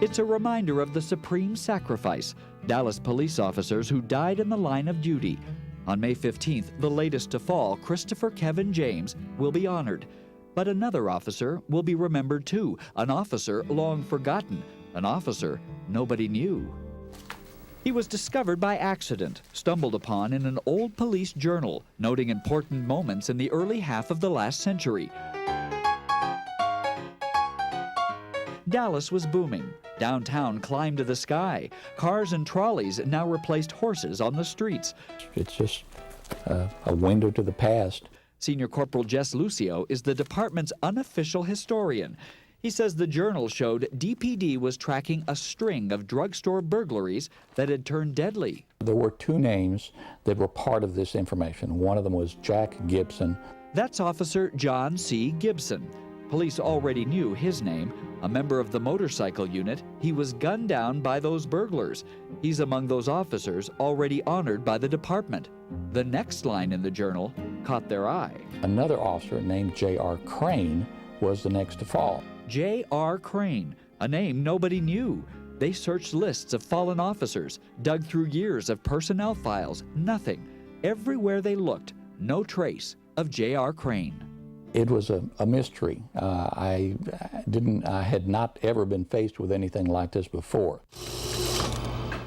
It's a reminder of the supreme sacrifice, Dallas police officers who died in the line of duty. On May 15th, the latest to fall, Christopher Kevin James, will be honored. But another officer will be remembered too, an officer long forgotten, an officer nobody knew. He was discovered by accident, stumbled upon in an old police journal, noting important moments in the early half of the last century. Dallas was booming. Downtown climbed to the sky. Cars and trolleys now replaced horses on the streets. It's just a window to the past. Senior Corporal Jess Lucio is the department's unofficial historian. He says the journal showed DPD was tracking a string of drugstore burglaries that had turned deadly. There were two names that were part of this information. One of them was Jack Gibson. That's Officer John C. Gibson. Police already knew his name. A member of the motorcycle unit, he was gunned down by those burglars. He's among those officers already honored by the department. The next line in the journal caught their eye. Another officer named J.R. Crain was the next to fall. J.R. Crain, a name nobody knew. They searched lists of fallen officers, dug through years of personnel files, nothing. Everywhere they looked, no trace of J.R. Crain. It was a mystery. I had not ever been faced with anything like this before.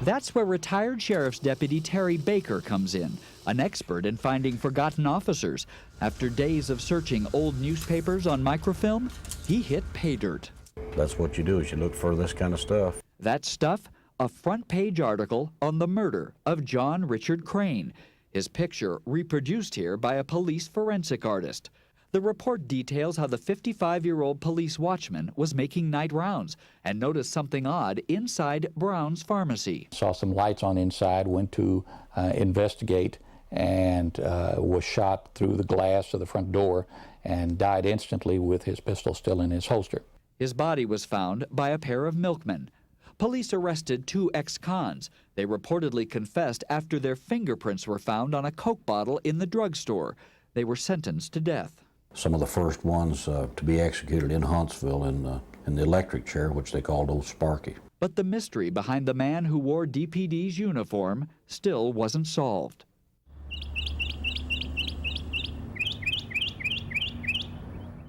That's where retired Sheriff's Deputy Terry Baker comes in, an expert in finding forgotten officers. After days of searching old newspapers on microfilm, he hit pay dirt. That's what you do, is you look for this kind of stuff. That stuff? A front-page article on the murder of John Richard Crain. His picture reproduced here by a police forensic artist. The report details how the 55-year-old police watchman was making night rounds and noticed something odd inside Brown's Pharmacy. Saw some lights on inside, went to investigate, and was shot through the glass of the front door and died instantly with his pistol still in his holster. His body was found by a pair of milkmen. Police arrested two ex-cons. They reportedly confessed after their fingerprints were found on a Coke bottle in the drugstore. They were sentenced to death. Some of the first ones to be executed in Huntsville in the electric chair, which they called Old Sparky. But the mystery behind the man who wore DPD's uniform still wasn't solved.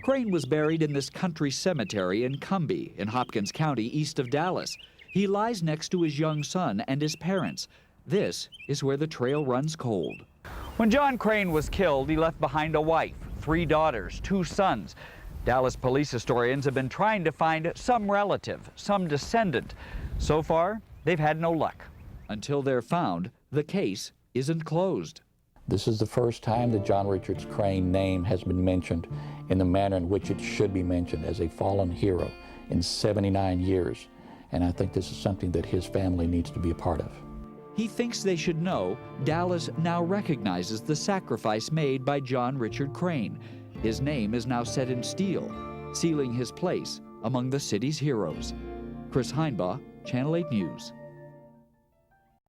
Crain was buried in this country cemetery in Cumbie, in Hopkins County, east of Dallas. He lies next to his young son and his parents. This is where the trail runs cold. When John Crain was killed, he left behind a wife, 3 daughters, 2 sons. Dallas police historians have been trying to find some relative, some descendant. So far, they've had no luck. Until they're found, the case isn't closed. This is the first time that John Richard Crain's name has been mentioned in the manner in which it should be mentioned, as a fallen hero, in 79 years. And I think this is something that his family needs to be a part of. He thinks they should know Dallas now recognizes the sacrifice made by John Richard Crain. His name is now set in steel, sealing his place among the city's heroes. Chris Heinbaugh, Channel 8 News.